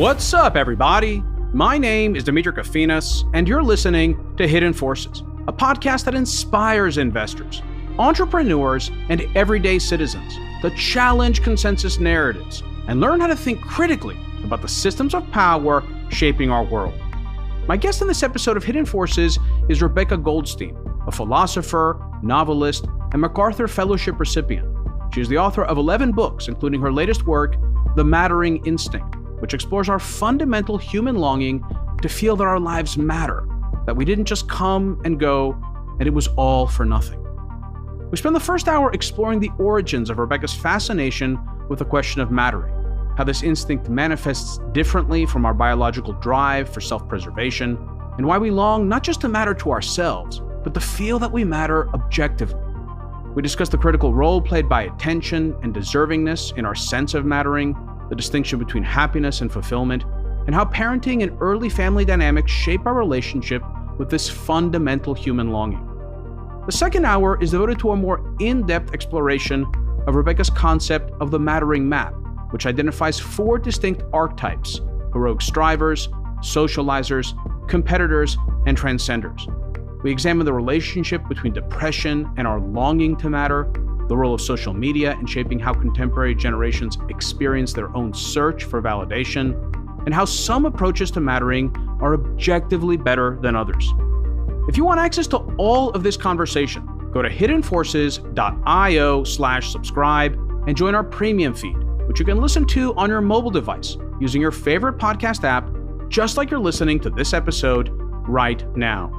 What's up, everybody? My name is Demetri Kofinas, and you're listening to Hidden Forces, a podcast that inspires investors, entrepreneurs, and everyday citizens to challenge consensus narratives and learn how to think critically about the systems of power shaping our world. My guest in this episode of Hidden Forces is Rebecca Goldstein, a philosopher, novelist, and MacArthur Fellowship recipient. She is the author of 11 books, including her latest work, The Mattering Instinct, which explores our fundamental human longing to feel that our lives matter, that we didn't just come and go, and it was all for nothing. We spend the first hour exploring the origins of Rebecca's fascination with the question of mattering, how this instinct manifests differently from our biological drive for self-preservation, and why we long not just to matter to ourselves, but to feel that we matter objectively. We discuss the critical role played by attention and deservingness in our sense of mattering, the distinction between happiness and fulfillment, and how parenting and early family dynamics shape our relationship with this fundamental human longing. The second hour is devoted to a more in-depth exploration of Rebecca's concept of the mattering map, which identifies 4 distinct archetypes: heroic strivers, socializers, competitors, and transcenders. We examine the relationship between depression and our longing to matter, the role of social media in shaping how contemporary generations experience their own search for validation, and how some approaches to mattering are objectively better than others. If you want access to all of this conversation, go to hiddenforces.io/subscribe and join our premium feed, which you can listen to on your mobile device using your favorite podcast app, just like you're listening to this episode right now.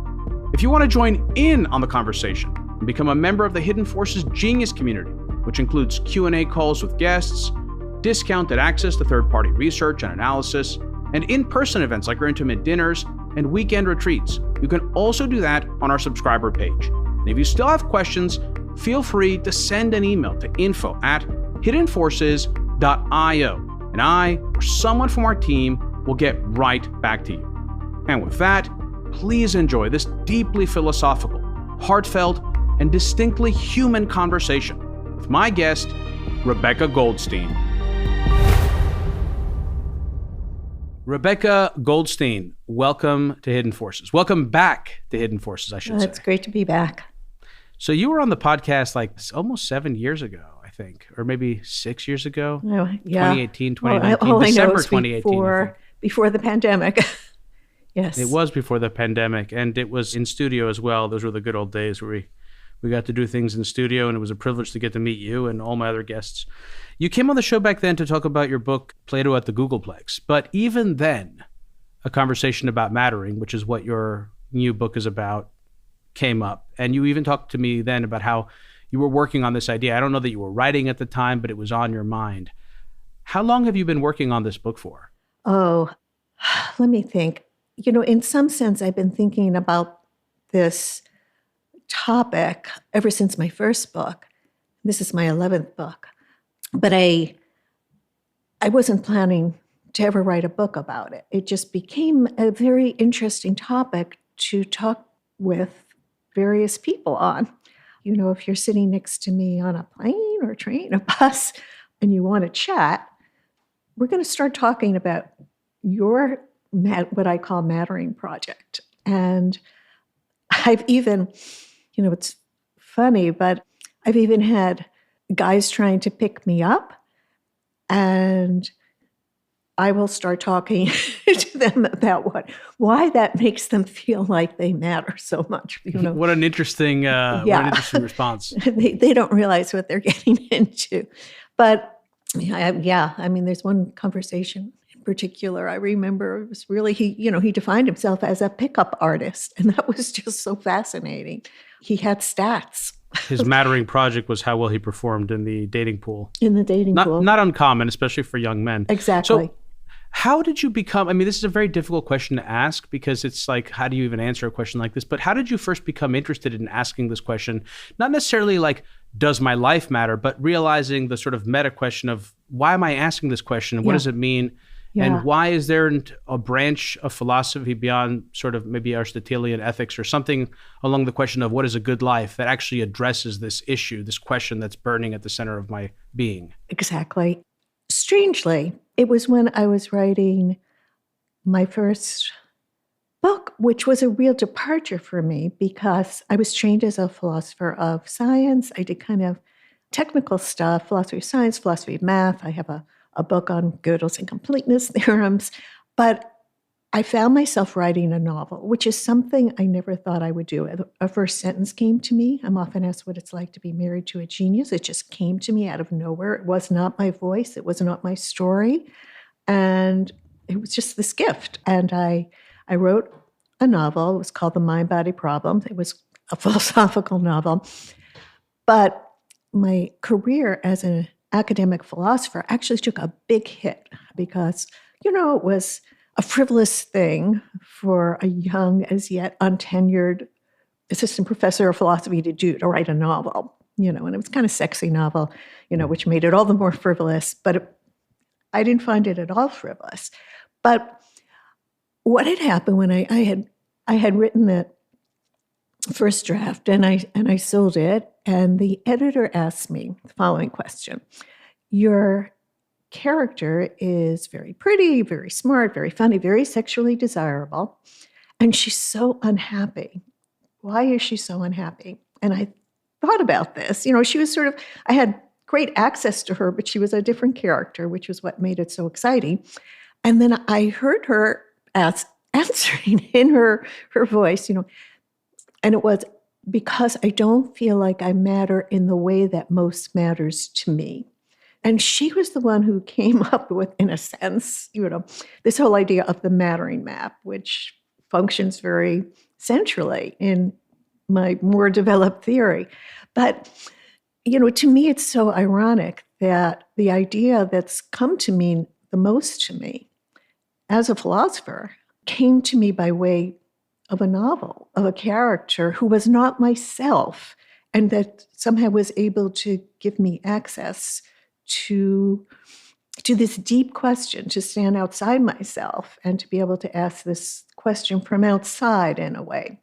If you want to join in on the conversation and become a member of the Hidden Forces Genius community, which includes Q&A calls with guests, discounted access to third-party research and analysis, and in-person events like our intimate dinners and weekend retreats, you can also do that on our subscriber page. And if you still have questions, feel free to send an email to info@hiddenforces.io, and I or someone from our team will get right back to you. And with that, please enjoy this deeply philosophical, heartfelt, and distinctly human conversation with my guest, Rebecca Goldstein. Rebecca Goldstein, welcome to Hidden Forces. Welcome back to Hidden Forces, I should say. It's great to be back. So you were on the podcast like almost 7 years ago, I think, or maybe 6 years ago. Oh, yeah. 2018, 2019, all December I know is 2018. before the pandemic. Yes. It was before the pandemic, and it was in studio as well. Those were the good old days where we got to do things in studio, and it was a privilege to get to meet you and all my other guests. You came on the show back then to talk about your book, Plato at the Googleplex. But even then, a conversation about mattering, which is what your new book is about, came up. And you even talked to me then about how you were working on this idea. I don't know that you were writing at the time, but it was on your mind. How long have you been working on this book for? Oh, let me think. In some sense, I've been thinking about this topic ever since my first book. This is my 11th book. But I wasn't planning to ever write a book about it. It just became a very interesting topic to talk with various people on. If you're sitting next to me on a plane or a train, a bus, and you want to chat, we're going to start talking about your what I call mattering project. And I've even, it's funny, but I've even had guys trying to pick me up, and I will start talking to them about why that makes them feel like they matter so much. What an interesting, what an interesting response. They don't realize what they're getting into. But there's one conversation in particular I remember. It was really, he defined himself as a pickup artist, and that was just so fascinating. He had stats. His mattering project was how well he performed in the dating pool. In the dating pool. Not uncommon, especially for young men. Exactly. So how did you become, this is a very difficult question to ask because it's like, how do you even answer a question like this? But how did you first become interested in asking this question? Not necessarily like, does my life matter, but realizing the sort of meta question of why am I asking this question? What does it mean? Yeah. And why is there a branch of philosophy beyond sort of maybe Aristotelian ethics or something along the question of what is a good life that actually addresses this issue, this question that's burning at the center of my being? Exactly. Strangely, it was when I was writing my first book, which was a real departure for me because I was trained as a philosopher of science. I did kind of technical stuff, philosophy of science, philosophy of math. I have a book on Gödel's incompleteness theorems. But I found myself writing a novel, which is something I never thought I would do. A first sentence came to me. I'm often asked what it's like to be married to a genius. It just came to me out of nowhere. It was not my voice. It was not my story. And it was just this gift. And I wrote a novel. It was called The Mind-Body Problem. It was a philosophical novel. But my career as an academic philosopher actually took a big hit because, it was a frivolous thing for a young, as yet untenured assistant professor of philosophy to write a novel, and it was kind of sexy novel, which made it all the more frivolous, but I didn't find it at all frivolous. But what had happened when I had written that first draft and I sold it, and the editor asked me the following question: your character is very pretty, very smart, very funny, very sexually desirable, and she's so unhappy. Why is she so unhappy? And I thought about this. She was I had great access to her, but she was a different character, which was what made it so exciting. And then I heard her answering in her voice, and it was because I don't feel like I matter in the way that most matters to me. And she was the one who came up with, in a sense, this whole idea of the mattering map, which functions very centrally in my more developed theory. But, to me, it's so ironic that the idea that's come to mean the most to me as a philosopher came to me by way of a novel, of a character who was not myself, and that somehow was able to give me access to this deep question, to stand outside myself and to be able to ask this question from outside in a way,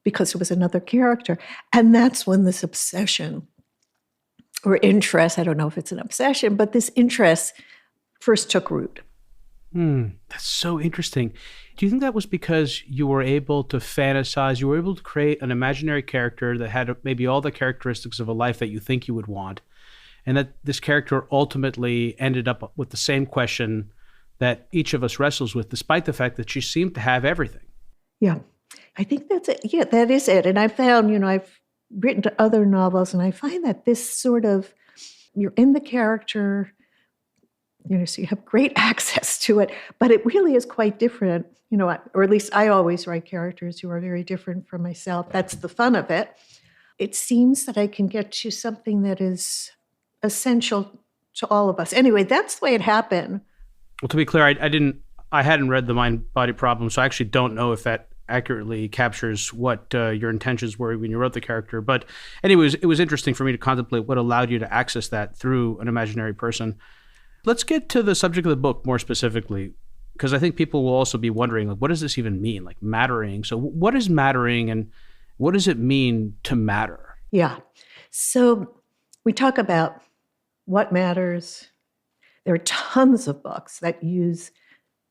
because it was another character. And that's when this obsession or interest, I don't know if it's an obsession, but this interest first took root. That's so interesting. Do you think that was because you were able to fantasize, you were able to create an imaginary character that had maybe all the characteristics of a life that you think you would want, and that this character ultimately ended up with the same question that each of us wrestles with, despite the fact that she seemed to have everything? Yeah, I think that's it. Yeah, that is it. And I found, I've written to other novels, and I find that this sort of, you're in the character, so you have great access to it, but it really is quite different, or at least I always write characters who are very different from myself. That's the fun of it. It seems that I can get to something that is essential to all of us. Anyway, that's the way it happened. Well, to be clear, I hadn't read The Mind-Body Problem, so I actually don't know if that accurately captures what your intentions were when you wrote the character. But anyways, it was interesting for me to contemplate what allowed you to access that through an imaginary person. Let's get to the subject of the book more specifically, because I think people will also be wondering, what does this even mean? Like mattering. So what is mattering, and what does it mean to matter? Yeah. So we talk about what matters. There are tons of books that use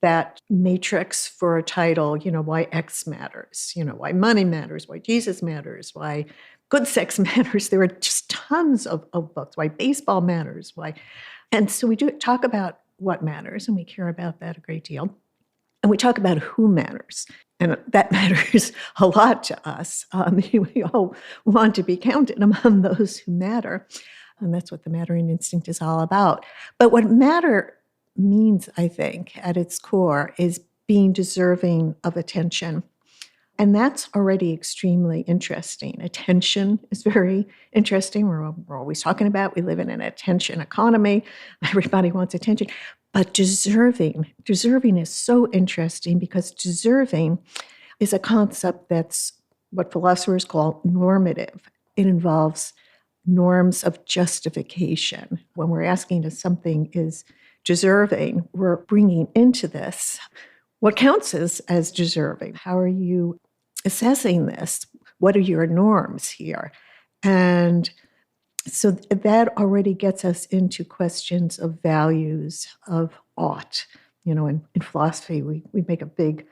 that matrix for a title, why X matters, why money matters, why Jesus matters, why good sex matters. There are just tons of books, why baseball matters, why. And so we do talk about what matters, and we care about that a great deal. And we talk about who matters. And that matters a lot to us. We all want to be counted among those who matter. And that's what the mattering instinct is all about. But what matter means, I think, at its core, is being deserving of attention. And that's already extremely interesting. Attention is very interesting. We're always talking about, we live in an attention economy. Everybody wants attention. But deserving is so interesting, because deserving is a concept that's what philosophers call normative. It involves norms of justification. When we're asking if something is deserving, we're bringing into this what counts as deserving. How are you assessing this? What are your norms here? And so that already gets us into questions of values, of ought, In philosophy, we make a big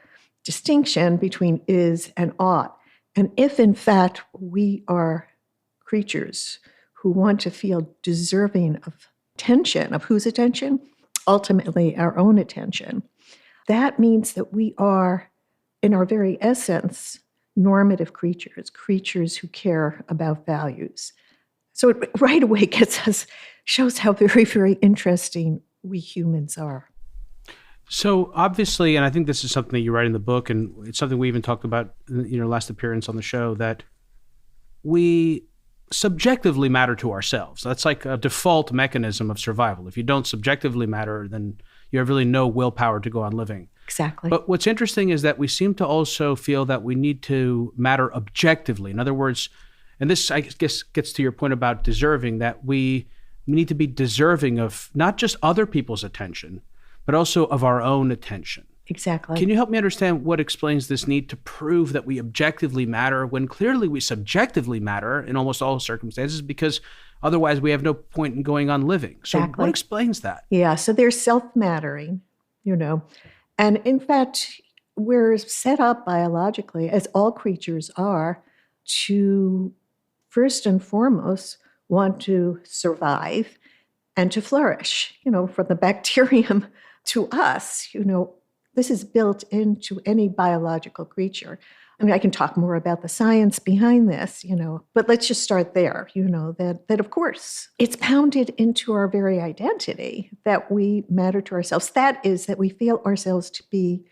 distinction between is and ought. And if, in fact, we are creatures who want to feel deserving of attention, of whose attention? Ultimately, our own attention. That means that we are, in our very essence, normative creatures who care about values. So it right away shows how very, very interesting we humans are. So obviously, and I think this is something that you write in the book, and it's something we even talked about in your last appearance on the show, that we subjectively matter to ourselves. That's like a default mechanism of survival. If you don't subjectively matter, then you have really no willpower to go on living. Exactly. But what's interesting is that we seem to also feel that we need to matter objectively. In other words, and this, I guess, gets to your point about deserving, that we need to be deserving of not just other people's attention, but also of our own attention. Exactly. Can you help me understand what explains this need to prove that we objectively matter when clearly we subjectively matter in almost all circumstances, because otherwise we have no point in going on living? So Exactly. what explains that? Yeah, so there's self-mattering, And in fact, we're set up biologically, as all creatures are, to first and foremost want to survive and to flourish. From the bacterium to us, this is built into any biological creature. I mean, I can talk more about the science behind this, but let's just start there, that of course it's pounded into our very identity that we matter to ourselves. That is, that we feel ourselves to be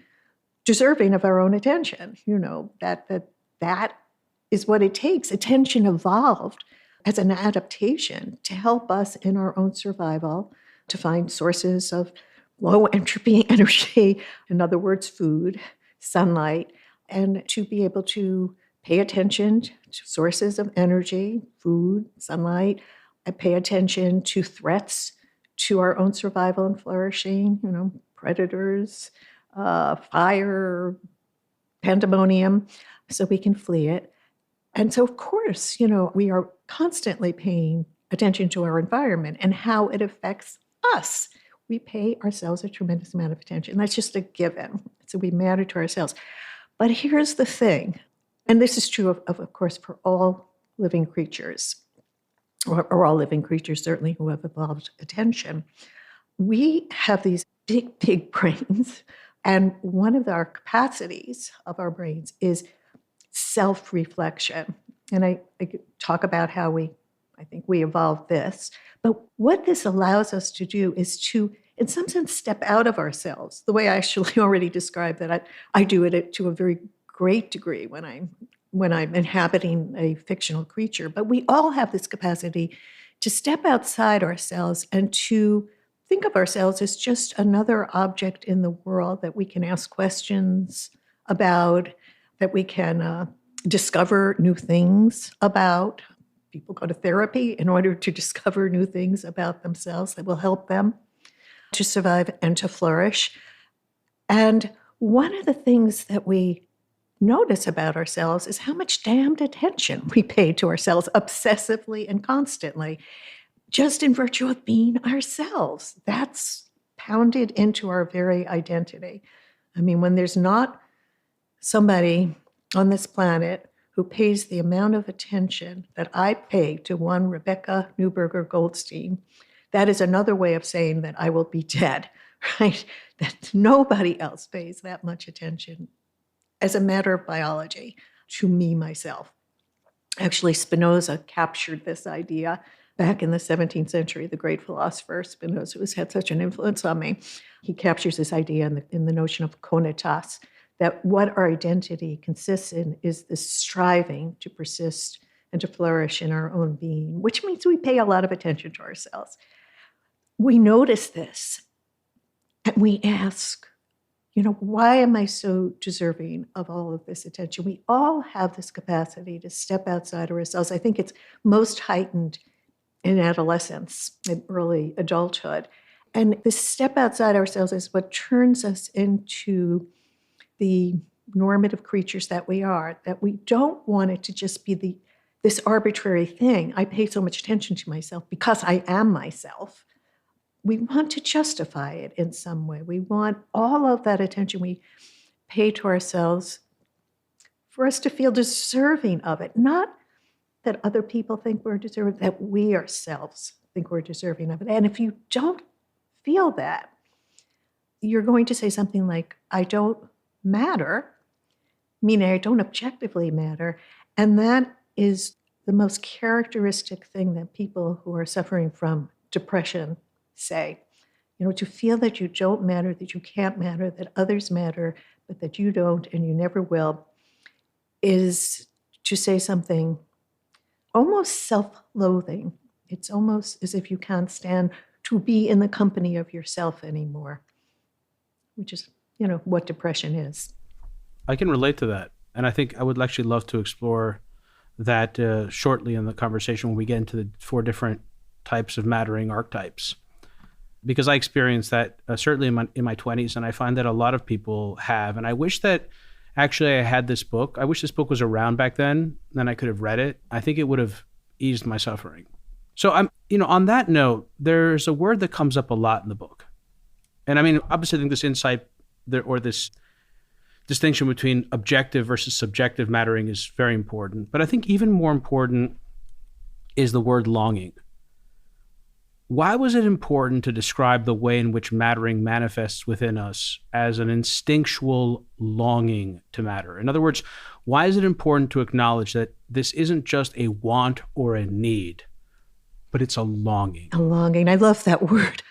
deserving of our own attention, that is what it takes. Attention evolved as an adaptation to help us in our own survival, to find sources of low entropy energy, in other words, food, sunlight, and to be able to pay attention to sources of energy, food, sunlight, and pay attention to threats to our own survival and flourishing, predators, fire, pandemonium, so we can flee it. And so, of course, we are constantly paying attention to our environment and how it affects us. We pay ourselves a tremendous amount of attention. That's just a given. So we matter to ourselves. But here's the thing, and this is true, of course, for all living creatures, or all living creatures, certainly, who have evolved attention. We have these big, big brains, and one of our capacities of our brains is self-reflection. And I talk about how I think we evolved this. But what this allows us to do is to, in some sense, step out of ourselves, the way I actually already described that. I do it to a very great degree when I'm inhabiting a fictional creature. But we all have this capacity to step outside ourselves and to think of ourselves as just another object in the world that we can ask questions about, that we can discover new things about. People go to therapy in order to discover new things about themselves that will help them to survive and to flourish. And one of the things that we notice about ourselves is how much damned attention we pay to ourselves obsessively and constantly, just in virtue of being ourselves. That's pounded into our very identity. I mean, when there's not somebody on this planet who pays the amount of attention that I pay to one Rebecca Goldstein, that is another way of saying that I will be dead, right? That nobody else pays that much attention as a matter of biology to me, myself. Actually, Spinoza captured this idea back in the 17th century, the great philosopher Spinoza, who's had such an influence on me. He captures this idea in the notion of conitas, that what our identity consists in is this striving to persist and to flourish in our own being, which means we pay a lot of attention to ourselves. We notice this and we ask, why am I so deserving of all of this attention? We all have this capacity to step outside of ourselves. I think it's most heightened in adolescence, in early adulthood. And this step outside ourselves is what turns us into the normative creatures that we are, that we don't want it to just be this arbitrary thing. I pay so much attention to myself because I am myself. we want to justify it in some way. We want all of that attention we pay to ourselves for us to feel deserving of it. Not that other people think we're deserving, that we ourselves think we're deserving of it. And if you don't feel that, you're going to say something like, I don't matter, meaning I don't objectively matter. And that is the most characteristic thing that people who are suffering from depression say. To feel that you don't matter, that you can't matter, that others matter, but that you don't and you never will, is to say something almost self-loathing. It's almost as if you can't stand to be in the company of yourself anymore, which is, what depression is. I can relate to that. And I think I would actually love to explore that shortly in the conversation when we get into the 4 different types of mattering archetypes. Because I experienced that certainly in my 20s, and I find that a lot of people have. And I wish that actually I had this book. I wish this book was around back then I could have read it. I think it would have eased my suffering. So on that note, there's a word that comes up a lot in the book. And obviously I think this insight or this distinction between objective versus subjective mattering is very important. But I think even more important is the word longing. Why was it important to describe the way in which mattering manifests within us as an instinctual longing to matter? In other words, why is it important to acknowledge that this isn't just a want or a need, but it's a longing? A longing. I love that word,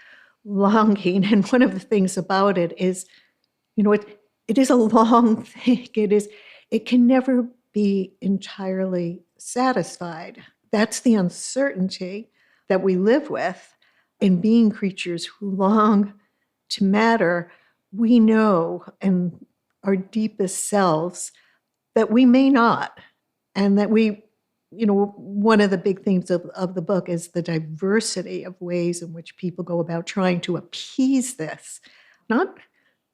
longing. And one of the things about it is, it is a long thing. It can never be entirely satisfied. That's the uncertainty that we live with in being creatures who long to matter. We know in our deepest selves that we may not, and that one of the big themes of the book is the diversity of ways in which people go about trying to appease this, not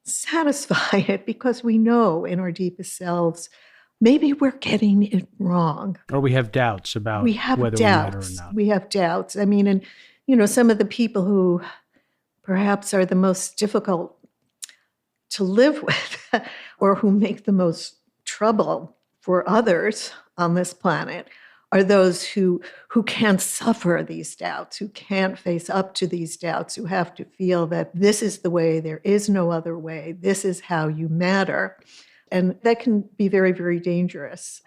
satisfy it, because we know in our deepest selves maybe we're getting it wrong. Or we have doubts about whether we matter or not. We have doubts. And some of the people who perhaps are the most difficult to live with or who make the most trouble for others on this planet are those who can't suffer these doubts, who can't face up to these doubts, who have to feel that this is the way, there is no other way, this is how you matter. And that can be very, very dangerous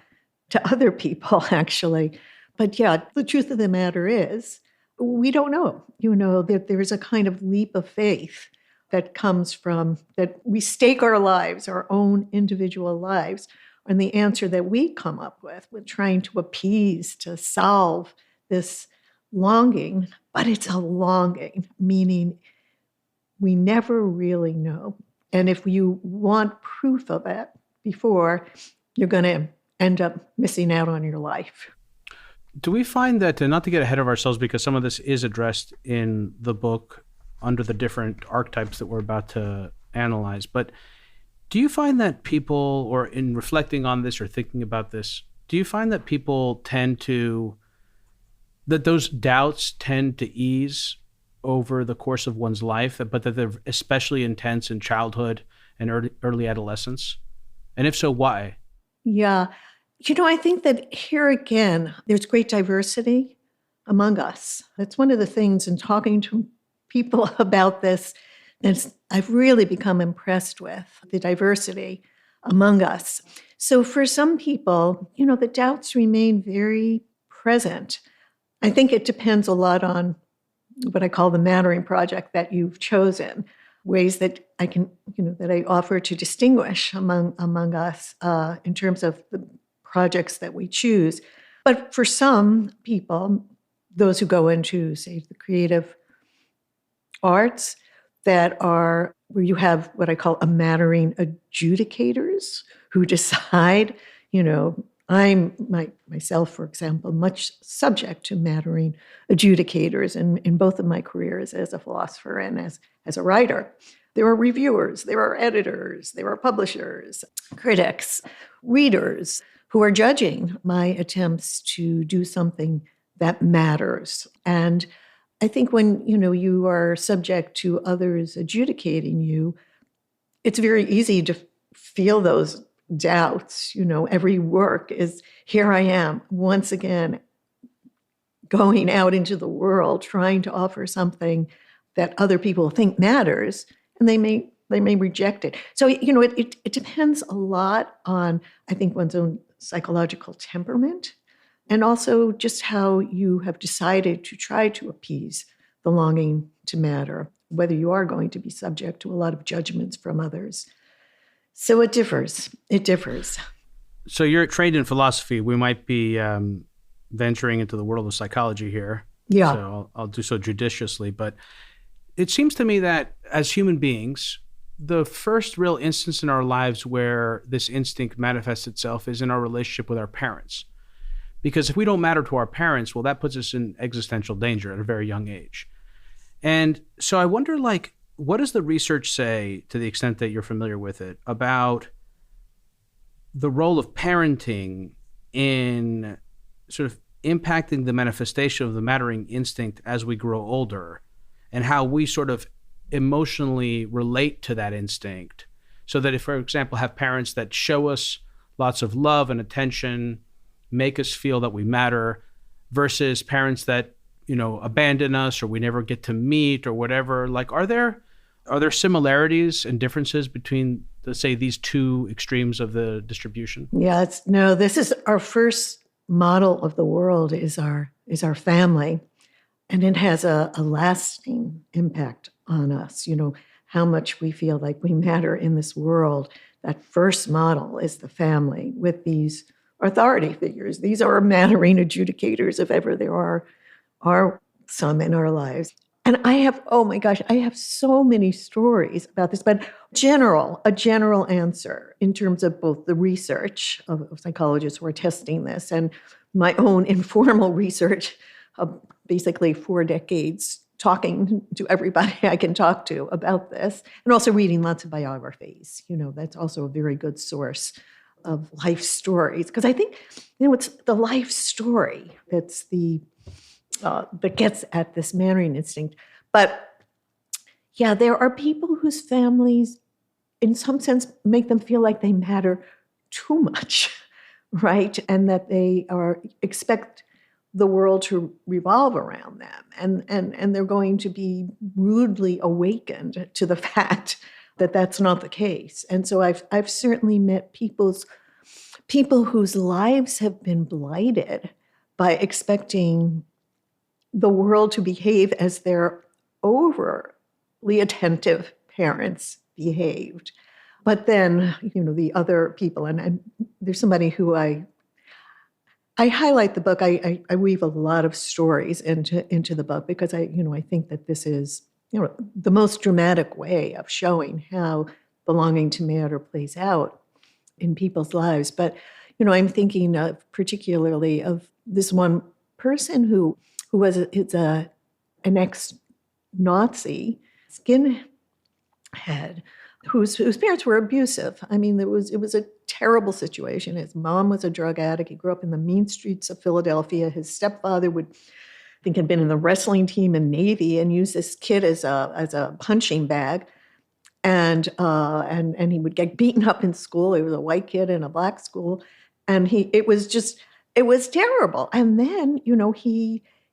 to other people, actually. But yeah, the truth of the matter is, we don't know. That there is a kind of leap of faith that comes from that we stake our lives, our own individual lives, on the answer that we come up with trying to appease, to solve this longing. But it's a longing, meaning we never really know. And if you want proof of it before, you're going to end up missing out on your life. Do we find that, not to get ahead of ourselves, because some of this is addressed in the book under the different archetypes that we're about to analyze, but do you find that people, or in reflecting on this or thinking about this, do you find that people that those doubts tend to ease over the course of one's life, but that they're especially intense in childhood and early adolescence? And if so, why? Yeah. I think that here again, there's great diversity among us. That's one of the things in talking to people about this that I've really become impressed with, the diversity among us. So for some people, the doubts remain very present. I think it depends a lot on what I call the mattering project that you've chosen, ways that I can, that I offer to distinguish among us in terms of the projects that we choose. But for some people, those who go into, say, the creative arts, that are where you have what I call a mattering adjudicators who decide, I'm myself, for example, much subject to mattering adjudicators in both of my careers as a philosopher and as a writer. There are reviewers, there are editors, there are publishers, critics, readers who are judging my attempts to do something that matters. And I think when, you are subject to others adjudicating you, it's very easy to feel those doubts. Every work is, here I am once again going out into the world trying to offer something that other people think matters, and they may reject it. So it depends a lot on, I think, one's own psychological temperament, and also just how you have decided to try to appease the longing to matter, whether you are going to be subject to a lot of judgments from others. So it differs. So you're trained in philosophy. We might be venturing into the world of psychology here. Yeah. So I'll do so judiciously. But it seems to me that as human beings, the first real instance in our lives where this instinct manifests itself is in our relationship with our parents. Because if we don't matter to our parents, well, that puts us in existential danger at a very young age. And so I wonder, what does the research say, to the extent that you're familiar with it, about the role of parenting in sort of impacting the manifestation of the mattering instinct as we grow older, and how we sort of emotionally relate to that instinct? So that if, for example, have parents that show us lots of love and attention, make us feel that we matter, versus parents that, abandon us or we never get to meet or whatever, are there similarities and differences between, let's say, these two extremes of the distribution? Yeah, this is our first model of the world is our family. And it has a lasting impact on us, how much we feel like we matter in this world. That first model is the family with these authority figures. These are mattering adjudicators, if ever there are some in our lives. And I have so many stories about this, but a general answer in terms of both the research of psychologists who are testing this and my own informal research of basically 4 decades talking to everybody I can talk to about this, and also reading lots of biographies. That's also a very good source of life stories, because I think, it's the life story that's that gets at this mattering instinct. But yeah, there are people whose families, in some sense, make them feel like they matter too much, right? And that they expect the world to revolve around them. And they're going to be rudely awakened to the fact that that's not the case. And so I've certainly met people whose lives have been blighted by expecting the world to behave as their overly attentive parents behaved. But then, the other people, and there's somebody who I highlight the book. I weave a lot of stories into the book because I think that this is, the most dramatic way of showing how belonging to matter plays out in people's lives. But, I'm thinking particularly of this one person who was an ex-Nazi skinhead whose parents were abusive. I mean, it was a terrible situation. His mom was a drug addict. He grew up in the mean streets of Philadelphia. His stepfather had been in the wrestling team and Navy and used this kid as a punching bag. And he would get beaten up in school. He was a white kid in a black school. And it was terrible. And then,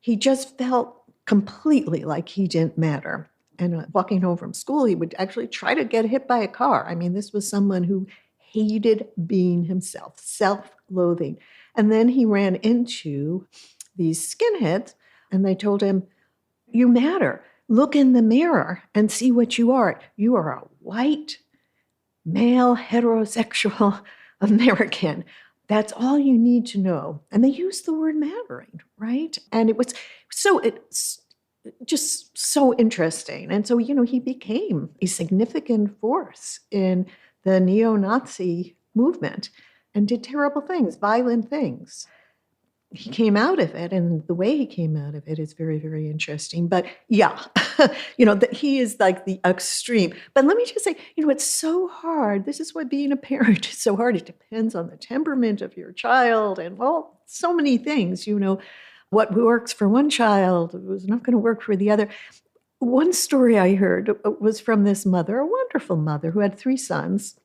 he just felt completely like he didn't matter. And walking home from school, he would actually try to get hit by a car. I mean, this was someone who hated being himself, self-loathing. And then he ran into these skinheads, and they told him, "You matter. Look in the mirror and see what you are. You are a white, male, heterosexual American. That's all you need to know." And they used the word mattering, right? And it's just so interesting. And so, he became a significant force in the neo-Nazi movement and did terrible things, violent things. He came out of it, and the way he came out of it is very, very interesting. But yeah, that he is like the extreme. But let me just say, it's so hard. This is why being a parent is so hard. It depends on the temperament of your child and, well, so many things, what works for one child was not going to work for the other. One story I heard was from this mother, a wonderful mother who had 3 sons.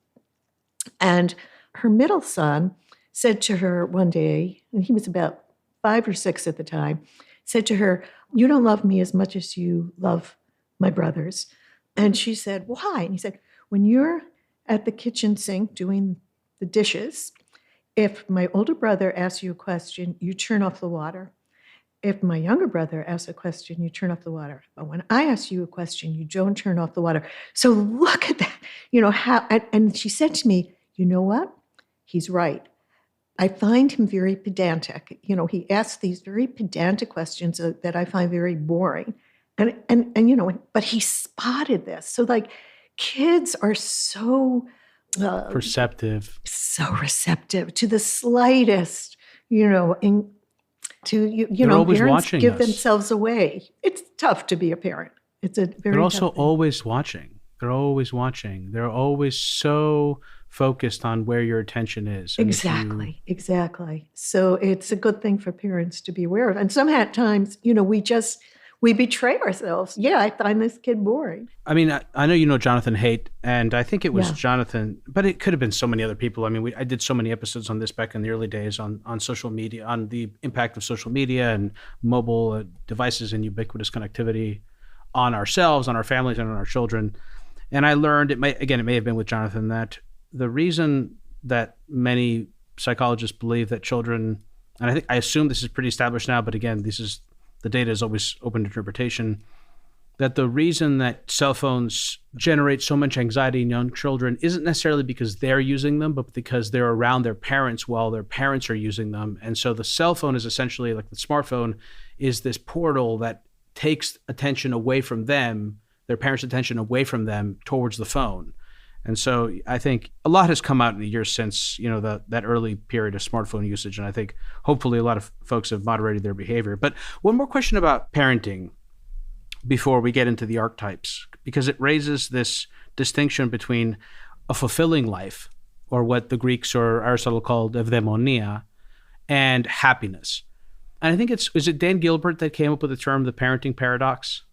And her middle son said to her one day, and he was about 5 or 6 at the time, said to her, "You don't love me as much as you love my brothers." And she said, "Why?" And he said, "When you're at the kitchen sink doing the dishes, if my older brother asks you a question, you turn off the water. If my younger brother asks a question, you turn off the water. But when I ask you a question, you don't turn off the water." So look at that, how, and she said to me, "You know what? He's right. I find him very pedantic. He asks these very pedantic questions that I find very boring. But he spotted this. So kids are so perceptive, so receptive to the slightest, They're always parents watching give us. themselves away. It's tough to be a parent. It's a very They're also tough thing. always watching. They're always watching. They're always so focused on where your attention is. And Exactly. So it's a good thing for parents to be aware of. And sometimes, we betray ourselves. Yeah, I find this kid boring. I mean, I know you know Jonathan Haidt, and I think it was Yeah. Jonathan, but it could have been so many other people. I mean, I did so many episodes on this back in the early days on social media, on the impact of social media and mobile devices and ubiquitous connectivity on ourselves, on our families, and on our children. And I learned, it may have been with Jonathan, that the reason that many psychologists believe that children, and I assume this is pretty established now, but again, the data is always open to interpretation, that the reason that cell phones generate so much anxiety in young children isn't necessarily because they're using them, but because they're around their parents while their parents are using them. And so the cell phone is essentially, like the smartphone, is this portal that takes attention away from them, their parents' attention away from them towards the phone. And so I think a lot has come out in the years since, that early period of smartphone usage. And I think hopefully a lot of folks have moderated their behavior. But one more question about parenting before we get into the archetypes, because it raises this distinction between a fulfilling life, or what the Greeks or Aristotle called eudaimonia, and happiness. And I think is it Dan Gilbert that came up with the term, the parenting paradox?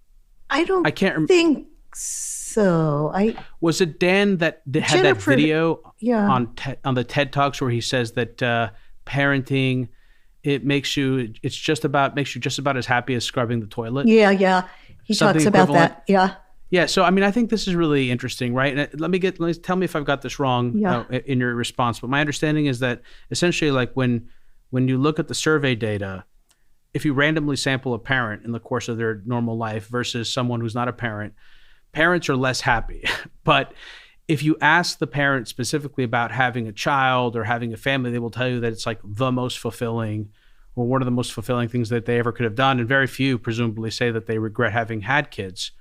I can't think so. Was it Dan that had that video on the TED Talks where he says that parenting, makes you just about as happy as scrubbing the toilet? Yeah. He talks about that. Yeah. Yeah. So, I mean, I think this is really interesting, right? And tell me if I've got this wrong in your response. But my understanding is that essentially, like when you look at the survey data, if you randomly sample a parent in the course of their normal life versus someone who's not a parent, parents are less happy. But if you ask the parent specifically about having a child or having a family, they will tell you that it's like the most fulfilling, or one of the most fulfilling things that they ever could have done. And very few presumably say that they regret having had kids.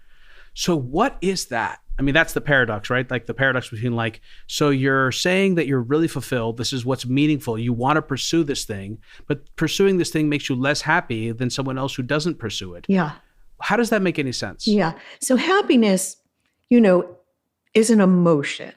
So what is that? I mean, that's the paradox, right? Like the paradox between so you're saying that you're really fulfilled. This is what's meaningful. You want to pursue this thing, but pursuing this thing makes you less happy than someone else who doesn't pursue it. Yeah. How does that make any sense? Yeah. So happiness, is an emotion.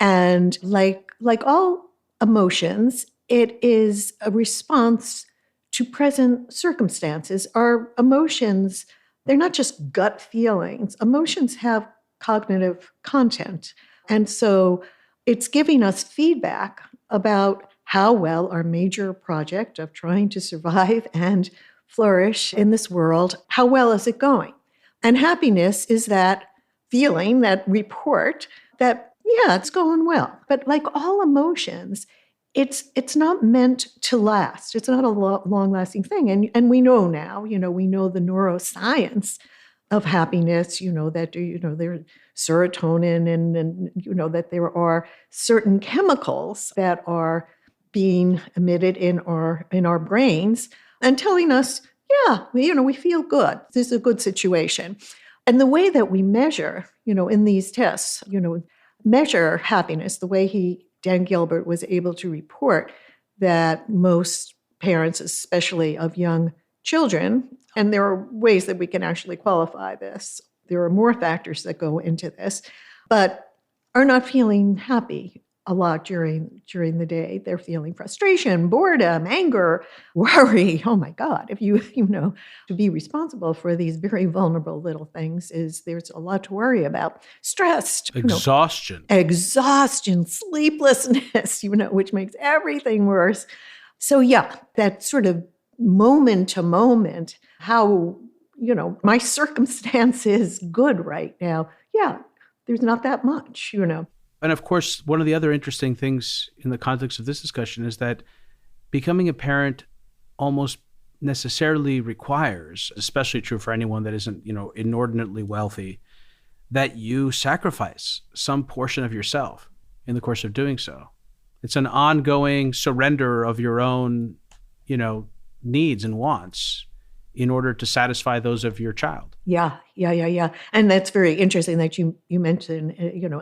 And like all emotions, it is a response to present circumstances. Our emotions, they're not just gut feelings. Emotions have cognitive content. And so it's giving us feedback about how well our major project of trying to survive and flourish in this world, how well is it going? And happiness is that feeling, that report that, yeah, it's going well. But like all emotions, it's not meant to last. It's not a long-lasting thing. And we know now, we know the neuroscience of happiness, that there's serotonin and that there are certain chemicals that are being emitted in our brains and telling us, yeah, we feel good. This is a good situation. And the way that we measure, in these tests, measure happiness, the way Dan Gilbert was able to report that most parents, especially of young children, and there are ways that we can actually qualify this. There are more factors that go into this, but are not feeling happy a lot during the day. They're feeling frustration, boredom, anger, worry. Oh my God, if you to be responsible for these very vulnerable little things there's a lot to worry about. Stressed, exhaustion, sleeplessness, which makes everything worse. So yeah, that sort of moment to moment, how, my circumstance is good right now. Yeah, there's not that much, And of course, one of the other interesting things in the context of this discussion is that becoming a parent almost necessarily requires, especially true for anyone that isn't, inordinately wealthy, that you sacrifice some portion of yourself in the course of doing so. It's an ongoing surrender of your own, needs and wants in order to satisfy those of your child. Yeah. And that's very interesting that you mentioned,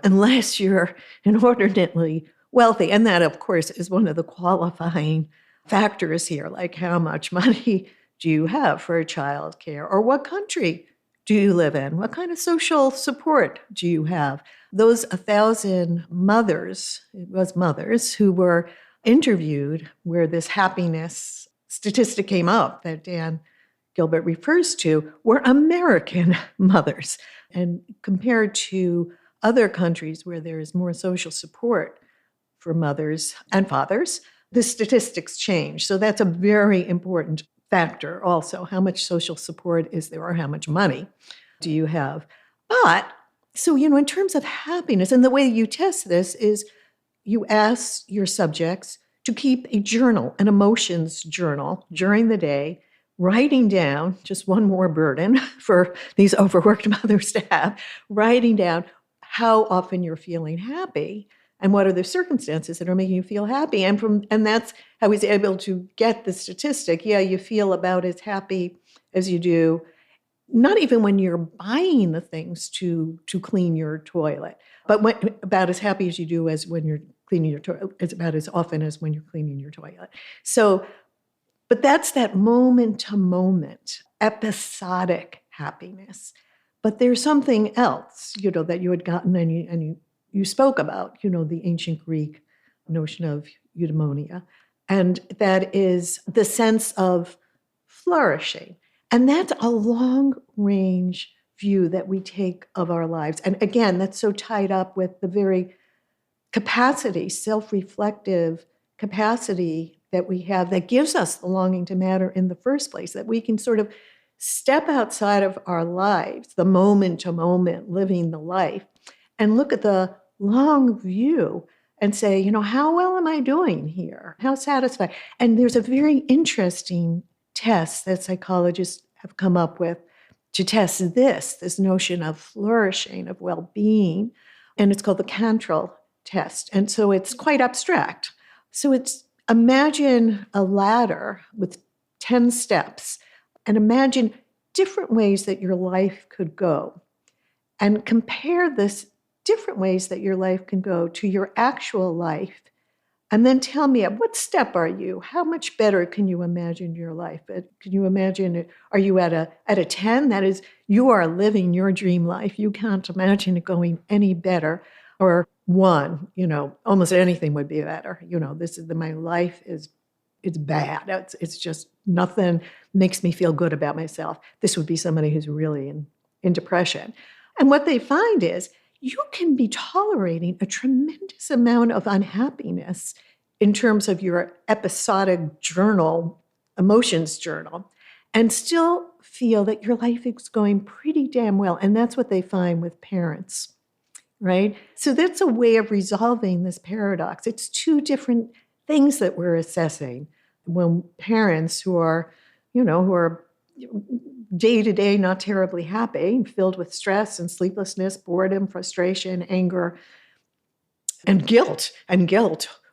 unless you're inordinately wealthy. And that, of course, is one of the qualifying factors here, like how much money do you have for child care, or what country do you live in? What kind of social support do you have? Those 1,000 mothers, it was mothers, who were interviewed where this happiness statistic came up that Dan Gilbert refers to, were American mothers. And compared to other countries where there is more social support for mothers and fathers, the statistics change. So that's a very important factor also. How much social support is there, or how much money do you have? But, so, in terms of happiness, and the way you test this is you ask your subjects to keep a journal, an emotions journal during the day, writing down, just one more burden for these overworked mothers to have, writing down how often you're feeling happy and what are the circumstances that are making you feel happy. And that's how he's able to get the statistic. Yeah, you feel about as happy as you do, not even when you're buying the things to clean your toilet, but about as happy as you do as when you're cleaning your toilet. It's about as often as when you're cleaning your toilet. So, but that's that moment-to-moment, episodic happiness. But there's something else, that you had gotten and you spoke about, the ancient Greek notion of eudaimonia. And that is the sense of flourishing. And that's a long-range view that we take of our lives. And again, that's so tied up with the very capacity, self-reflective capacity that we have that gives us the longing to matter in the first place, that we can sort of step outside of our lives, the moment to moment, living the life, and look at the long view and say, how well am I doing here? How satisfied? And there's a very interesting test that psychologists have come up with to test this notion of flourishing, of well-being, and it's called the Cantrel Test. And so it's quite abstract. So it's imagine a ladder with 10 steps and imagine different ways that your life could go and compare this different ways that your life can go to your actual life. And then tell me, at what step are you? How much better can you imagine your life? Can you imagine it? Are you at a 10? That is, you are living your dream life. You can't imagine it going any better. Or 1, almost anything would be better. My life it's bad. It's just nothing makes me feel good about myself. This would be somebody who's really in depression. And what they find is you can be tolerating a tremendous amount of unhappiness in terms of your episodic journal, emotions journal, and still feel that your life is going pretty damn well. And that's what they find with parents, right? So that's a way of resolving this paradox. It's 2 different things that we're assessing when parents who are day to day not terribly happy, filled with stress and sleeplessness, boredom, frustration, anger, and guilt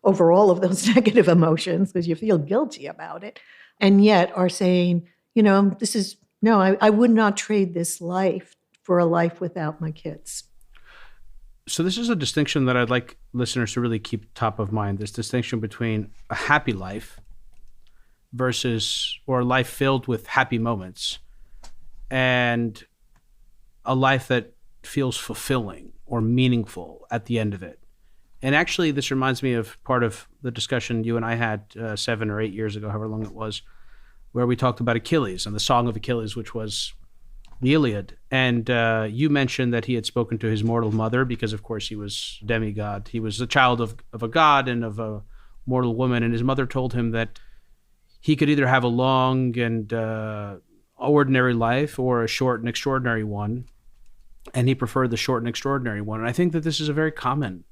over all of those negative emotions because you feel guilty about it, and yet are saying, I would not trade this life for a life without my kids. So this is a distinction that I'd like listeners to really keep top of mind, this distinction between a happy life or a life filled with happy moments and a life that feels fulfilling or meaningful at the end of it. And actually, this reminds me of part of the discussion you and I had 7 or 8 years ago, however long it was, where we talked about Achilles and the Song of Achilles, which was the Iliad. And you mentioned that he had spoken to his mortal mother because, of course, he was demigod. He was a child of a god and of a mortal woman. And his mother told him that he could either have a long and ordinary life or a short and extraordinary one. And he preferred the short and extraordinary one. And I think that this is a very common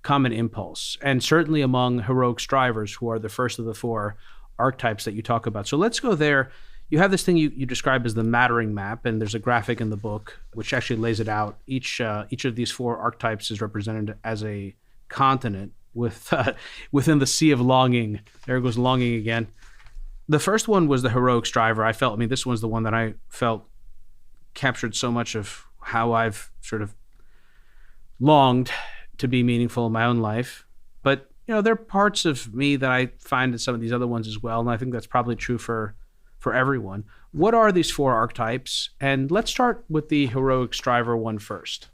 impulse, and certainly among heroic strivers, who are the first of the 4 archetypes that you talk about. So let's go there. You have this thing you describe as the mattering map, and there's a graphic in the book which actually lays it out. Each of these 4 archetypes is represented as a continent within the sea of longing. There goes longing again. The first one was the heroic striver. This one's the one that I felt captured so much of how I've sort of longed to be meaningful in my own life. But, there are parts of me that I find in some of these other ones as well. And I think that's probably true for everyone. What are these 4 archetypes? And let's start with the heroic striver one first.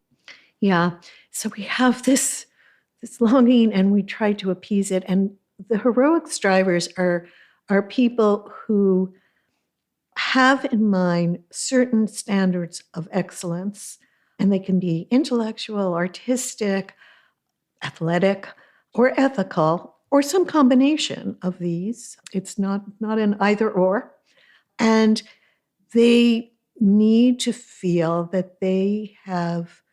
Yeah. So we have this longing and we try to appease it. And the heroic strivers are people who have in mind certain standards of excellence. And they can be intellectual, artistic, athletic, or ethical, or some combination of these. It's not an either or. And they need to feel that they have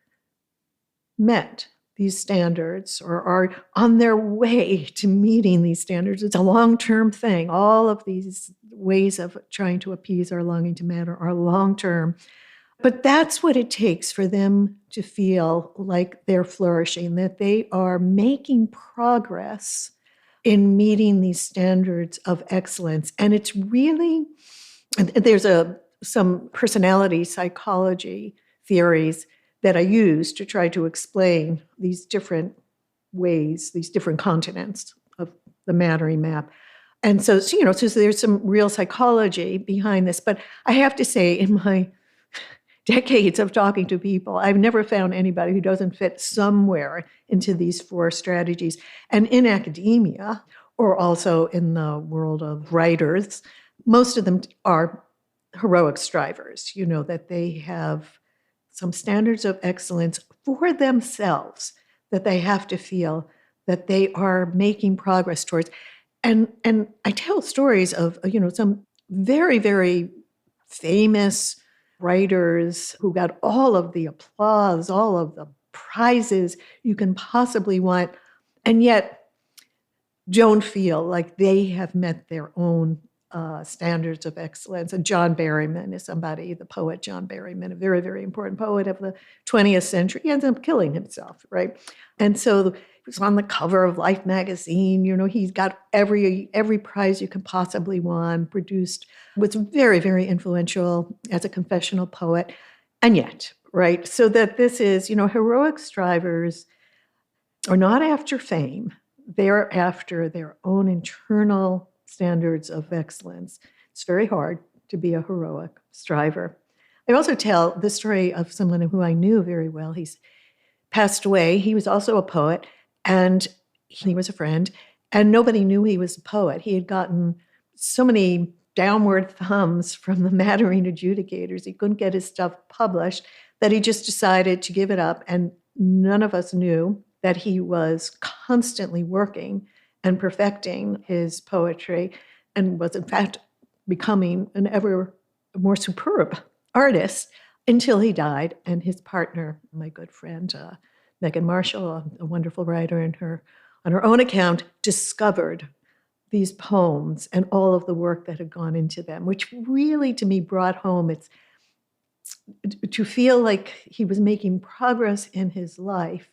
met these standards or are on their way to meeting these standards. It's a long-term thing. All of these ways of trying to appease our longing to matter are long-term. But that's what it takes for them to feel like they're flourishing, that they are making progress in meeting these standards of excellence. And it's really, there's some personality psychology theories that I use to try to explain these different ways, these different continents of the mattering map. And so there's some real psychology behind this. But I have to say, in my decades of talking to people, I've never found anybody who doesn't fit somewhere into these 4 strategies. And in academia, or also in the world of writers, most of them are heroic strivers, that they have some standards of excellence for themselves that they have to feel that they are making progress towards. And I tell stories of, some very, very famous writers who got all of the applause, all of the prizes you can possibly want, and yet don't feel like they have met their own standards of excellence. And John Berryman is somebody, the poet John Berryman, a very, very important poet of the 20th century. He ends up killing himself, right? And so he was on the cover of Life magazine. He's got every prize you can possibly want, produced, was very, very influential as a confessional poet. And yet, right? So that this is, heroic strivers are not after fame. They're after their own internal standards of excellence. It's very hard to be a heroic striver. I also tell the story of someone who I knew very well. He's passed away. He was also a poet, and he was a friend, and nobody knew he was a poet. He had gotten so many downward thumbs from the mattering adjudicators. He couldn't get his stuff published that he just decided to give it up, and none of us knew that he was constantly working and perfecting his poetry and was, in fact, becoming an ever more superb artist until he died. And his partner, my good friend, Megan Marshall, a wonderful writer, on her own account, discovered these poems and all of the work that had gone into them, which really, to me, brought home to feel like he was making progress in his life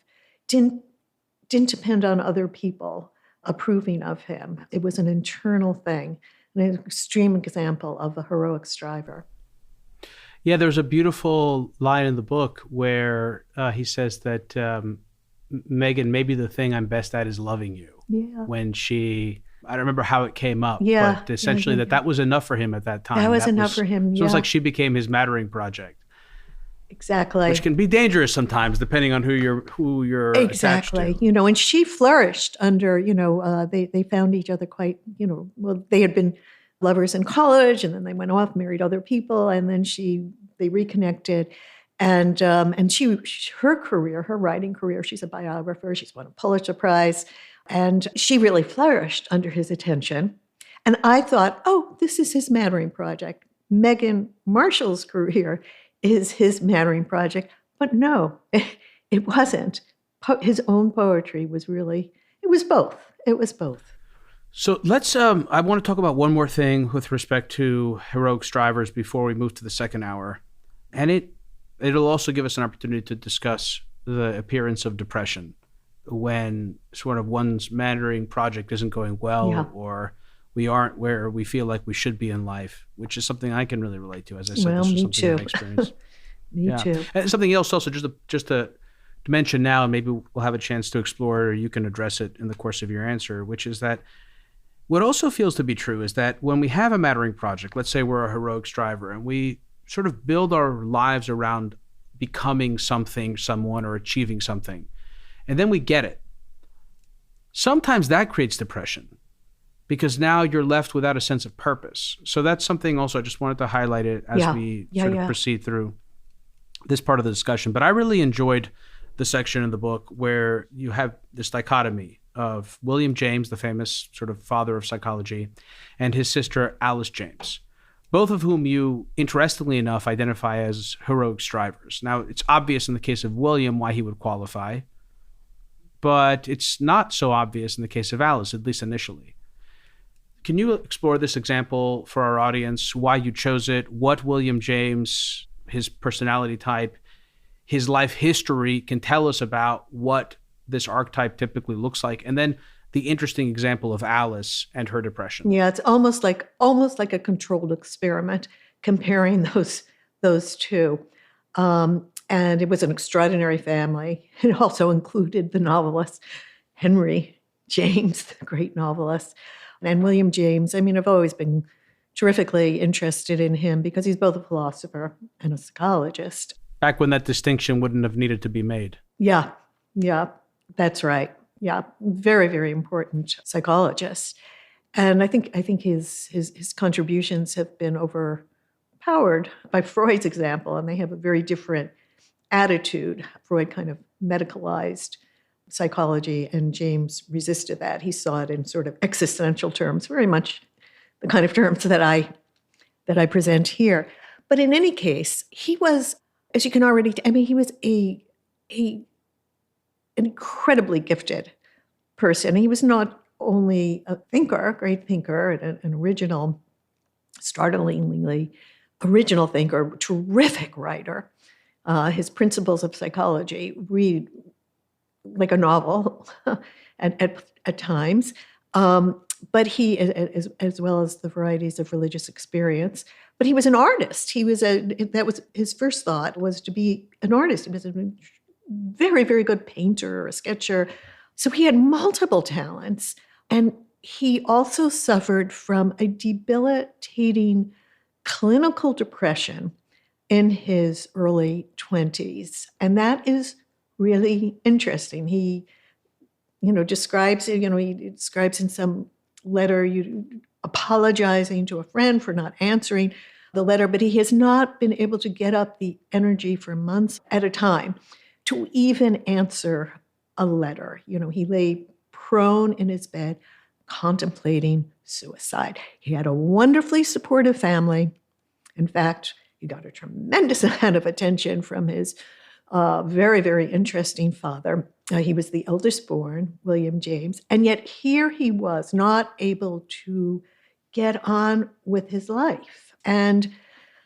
didn't depend on other people approving of him. It was an internal thing, an extreme example of a heroic striver. Yeah, there's a beautiful line in the book where he says that, Megan, maybe the thing I'm best at is loving you. Yeah. When I don't remember how it came up, yeah, but essentially that was enough for him at that time. That was enough for him, So it was like she became his mattering project. Exactly. Which can be dangerous sometimes, depending on who you're attached Exactly. to. And she flourished under, they found each other quite, well, they had been lovers in college, and then they went off, married other people, and then they reconnected. And her career, her writing career, she's a biographer, she's won a Pulitzer Prize, and she really flourished under his attention. And I thought, oh, this is his Mattering project. Meghan Marshall's career is his Mattering project. But no, it wasn't. His own poetry was really, it was both. It was both. So let's, I want to talk about one more thing with respect to heroic strivers before we move to the second hour. And it'll also give us an opportunity to discuss the appearance of depression when sort of one's Mattering project isn't going well, or we aren't where we feel like we should be in life, which is something I can really relate to. As I said, this is something I experienced. Me too. And something else also, just to mention now, and maybe we'll have a chance to explore it, or you can address it in the course of your answer, which is that what also feels to be true is that when we have a Mattering project, let's say we're a heroic striver, and we sort of build our lives around becoming something, someone, or achieving something, and then we get it. Sometimes that creates depression, because now you're left without a sense of purpose. So that's something also I just wanted to highlight it as we sort of proceed through this part of the discussion. But I really enjoyed the section in the book where you have this dichotomy of William James, the famous sort of father of psychology, and his sister Alice James, both of whom you, interestingly enough, identify as heroic strivers. Now, it's obvious in the case of William why he would qualify, but it's not so obvious in the case of Alice, at least initially. Can you explore this example for our audience, why you chose it, what William James, his personality type, his life history can tell us about what this archetype typically looks like, and then the interesting example of Alice and her depression? Yeah, it's almost like a controlled experiment comparing those two. And it was an extraordinary family. It also included the novelist Henry James, the great novelist. And William James, I mean, I've always been terrifically interested in him because he's both a philosopher and a psychologist. Back when that distinction wouldn't have needed to be made. Yeah, that's right. Yeah, very, very important psychologist. And I think his contributions have been overpowered by Freud's example, and they have a very different attitude. Freud kind of medicalized psychology, and James resisted that. He saw it in sort of existential terms, very much the kind of terms that I present here. But in any case, he was, as you can already, he was an incredibly gifted person. He was not only a great thinker, and an original, startlingly original thinker, terrific writer. His Principles of Psychology read like a novel at times, but he, as well as the varieties of religious experience. But he was an artist. That was his first thought, was to be an artist. He was a very, very good painter, a sketcher. So he had multiple talents, and he also suffered from a debilitating clinical depression in his early 20s, and that is really interesting. He, describes it. He describes in some letter apologizing to a friend for not answering the letter, but he has not been able to get up the energy for months at a time to even answer a letter. He lay prone in his bed, contemplating suicide. He had a wonderfully supportive family. In fact, he got a tremendous amount of attention from his very, very interesting father. He was the eldest born, William James, and yet here he was not able to get on with his life. And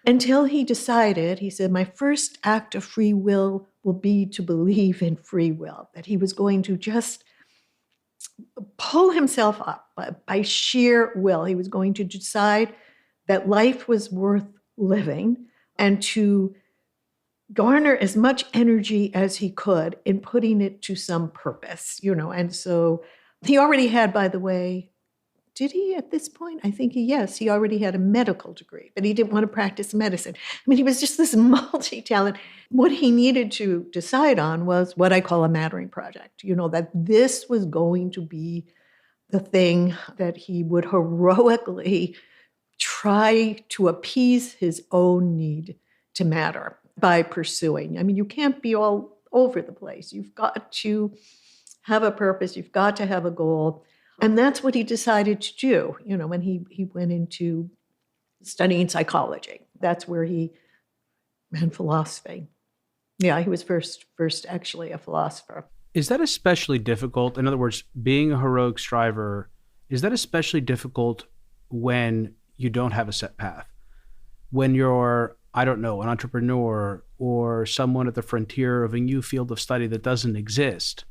until he decided, he said, my first act of free will be to believe in free will, that he was going to just pull himself up by sheer will. He was going to decide that life was worth living and to garner as much energy as he could in putting it to some purpose, And so he already had, by the way, did he at this point? I think yes, he already had a medical degree, but he didn't want to practice medicine. I mean, he was just this multi-talent. What he needed to decide on was what I call a mattering project, that this was going to be the thing that he would heroically try to appease his own need to matter by pursuing. I mean, you can't be all over the place. You've got to have a purpose. You've got to have a goal. And that's what he decided to do, when he went into studying psychology. That's where and philosophy. Yeah, he was first actually a philosopher. Is that especially difficult? In other words, being a heroic striver, is that especially difficult when you don't have a set path? When you're, I don't know, an entrepreneur or someone at the frontier of a new field of study that doesn't exist?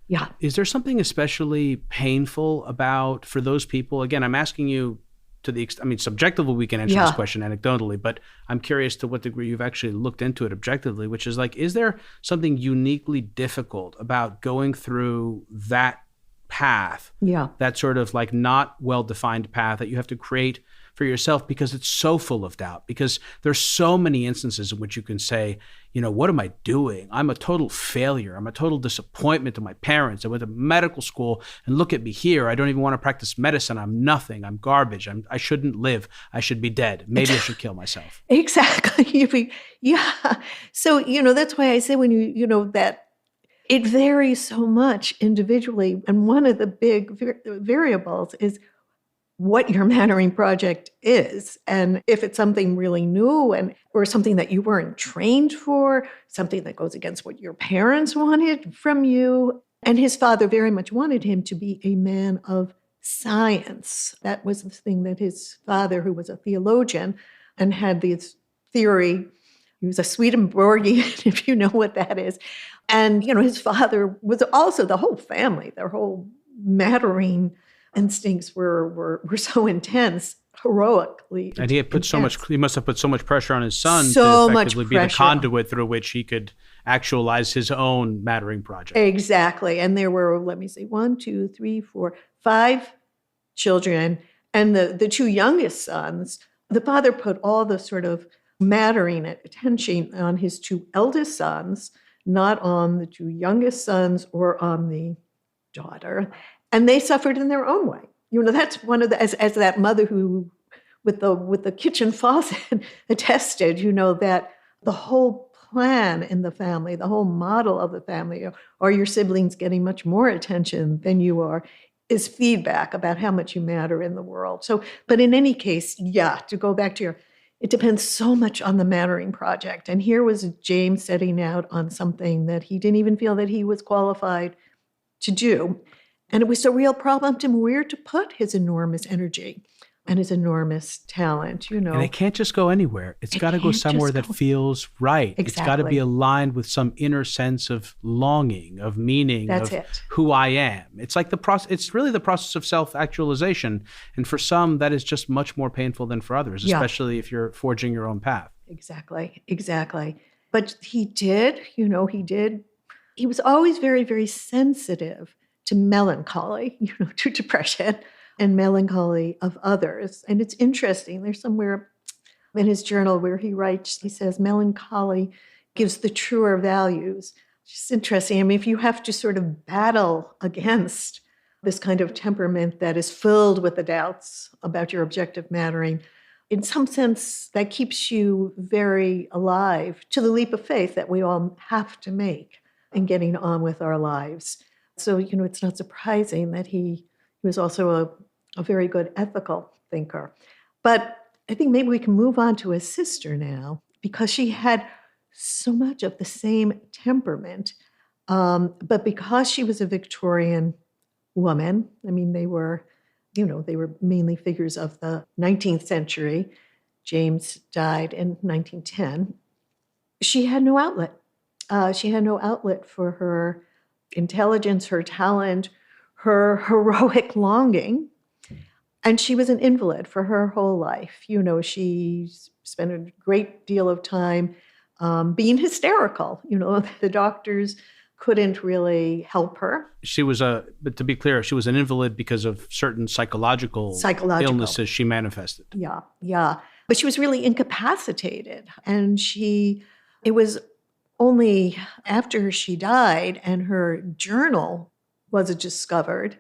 Yeah. Is there something especially painful about, for those people? Again, I'm asking you to the extent, I mean, subjectively, we can answer this question anecdotally, but I'm curious to what degree you've actually looked into it objectively, which is like, is there something uniquely difficult about going through that path, that sort of like not well-defined path that you have to create for yourself because it's so full of doubt, because there's so many instances in which you can say, what am I doing? I'm a total failure. I'm a total disappointment to my parents. I went to medical school and look at me here. I don't even want to practice medicine. I'm nothing. I'm garbage. I shouldn't live. I should be dead. Maybe I should kill myself. Exactly. Yeah. So, that's why I say when that it varies so much individually. And one of the big variables is what your mattering project is. And if it's something really new or something that you weren't trained for, something that goes against what your parents wanted from you. And his father very much wanted him to be a man of science. That was the thing that his father, who was a theologian and had this theory, he was a Swedenborgian, if you know what that is. And, his father was also the whole family, their whole mattering instincts were so intense, heroically. And he must have put so much pressure on his son to effectively be the conduit through which he could actualize his own mattering project. Exactly. And there were, 1, 2, 3, 4, 5 children. And the 2 youngest sons, the father put all the sort of mattering attention on his 2 eldest sons, not on the 2 youngest sons or on the daughter. And they suffered in their own way. That's one of the, as that mother who, with the kitchen faucet attested, that the whole plan in the family, the whole model of the family, are your siblings getting much more attention than you are, is feedback about how much you matter in the world. So, but in any case, to go back to it depends so much on the mattering project. And here was James setting out on something that he didn't even feel that he was qualified to do. And it was a real problem to him where to put his enormous energy and his enormous talent, And it can't just go anywhere. It's got to go somewhere that feels right. Exactly. It's got to be aligned with some inner sense of longing, of meaning, who I am. It's like it's really the process of self-actualization. And for some, that is just much more painful than for others, especially if you're forging your own path. Exactly. But he did. He was always very, very sensitive to melancholy, to depression and melancholy of others. And it's interesting, there's somewhere in his journal where he says, melancholy gives the truer values. It's just interesting. I mean, if you have to sort of battle against this kind of temperament that is filled with the doubts about your objective mattering, in some sense, that keeps you very alive to the leap of faith that we all have to make in getting on with our lives. So, it's not surprising that he was also a very good ethical thinker. But I think maybe we can move on to his sister now, because she had so much of the same temperament. But because she was a Victorian woman, I mean, they were mainly figures of the 19th century. James died in 1910. She had no outlet. She had no outlet for her intelligence, her talent, her heroic longing. And she was an invalid for her whole life. She spent a great deal of time being hysterical. The doctors couldn't really help her. She was but to be clear, she was an invalid because of certain psychological illnesses she manifested. Yeah. But she was really incapacitated. And it was only after she died and her journal was discovered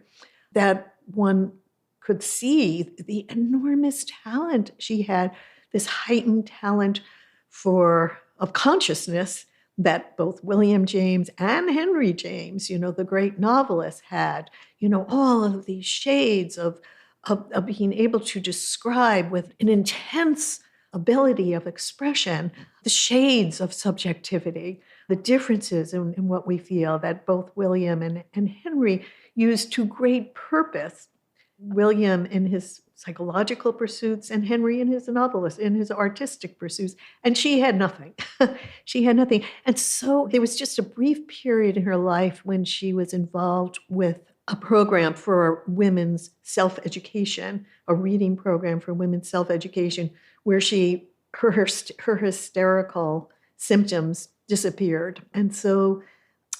that one could see the enormous talent she had, this heightened talent of consciousness that both William James and Henry James, the great novelist, had, all of these shades of being able to describe with an intense ability of expression, the shades of subjectivity, the differences in what we feel that both William and Henry used to great purpose. William in his psychological pursuits and Henry in his artistic pursuits. And she had nothing. She had nothing. And so there was just a brief period in her life when she was involved with a program for women's self-education, a reading program for women's self-education, where her hysterical symptoms disappeared. And so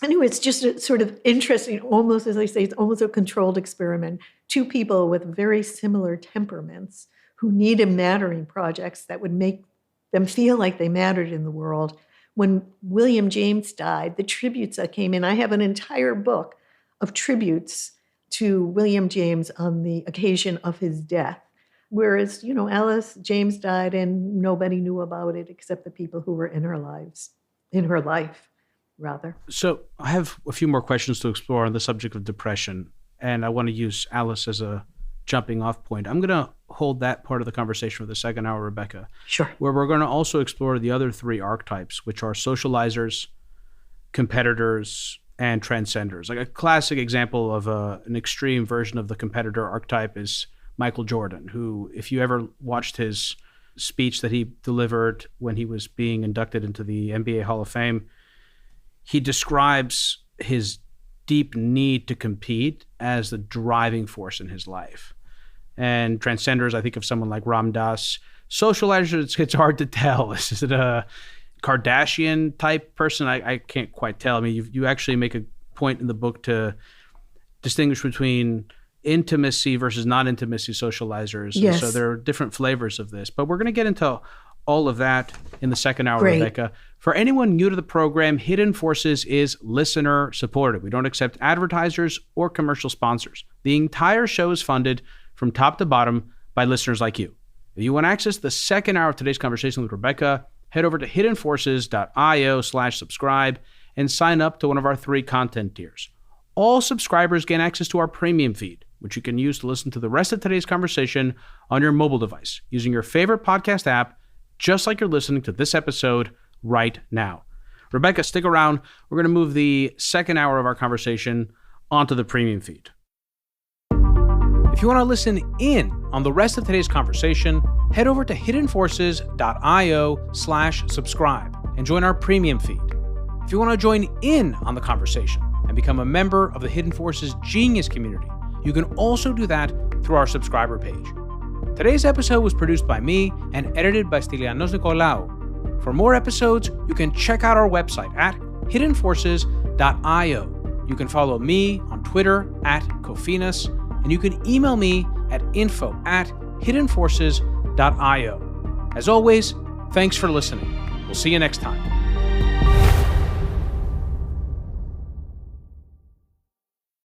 anyway, it's just a sort of interesting, almost, as I say, it's almost a controlled experiment. Two people with very similar temperaments who needed mattering projects that would make them feel like they mattered in the world. When William James died, the tributes that came in, I have an entire book of tributes to William James on the occasion of his death. Whereas, Alice James died and nobody knew about it except the people who were in her life. So I have a few more questions to explore on the subject of depression, and I want to use Alice as a jumping off point. I'm going to hold that part of the conversation for the second hour, Rebecca. Sure. Where we're going to also explore the other three archetypes, which are socializers, competitors, and transcenders. Like a classic example of an extreme version of the competitor archetype is Michael Jordan, who, if you ever watched his speech that he delivered when he was being inducted into the NBA Hall of Fame, he describes his deep need to compete as the driving force in his life. And transcenders, I think of someone like Ram Dass. Socializers, it's hard to tell. Is it a Kardashian type person? I can't quite tell. I mean, you actually make a point in the book to distinguish between intimacy versus non-intimacy socializers. Yes. So there are different flavors of this. But we're going to get into all of that in the second hour, Great. Rebecca. For anyone new to the program, Hidden Forces is listener supported. We don't accept advertisers or commercial sponsors. The entire show is funded from top to bottom by listeners like you. If you want to access the second hour of today's conversation with Rebecca, head over to hiddenforces.io/subscribe and sign up to one of our 3 content tiers. All subscribers gain access to our premium feed, which you can use to listen to the rest of today's conversation on your mobile device using your favorite podcast app, just like you're listening to this episode right now. Rebecca, stick around. We're going to move the second hour of our conversation onto the premium feed. If you want to listen in on the rest of today's conversation, head over to hiddenforces.io/subscribe and join our premium feed. If you want to join in on the conversation and become a member of the Hidden Forces Genius community, you can also do that through our subscriber page. Today's episode was produced by me and edited by Stylianos Nicolaou. For more episodes, you can check out our website at hiddenforces.io. You can follow me on Twitter at Kofinas, and you can email me at info@hiddenforces.io. As always, thanks for listening. We'll see you next time.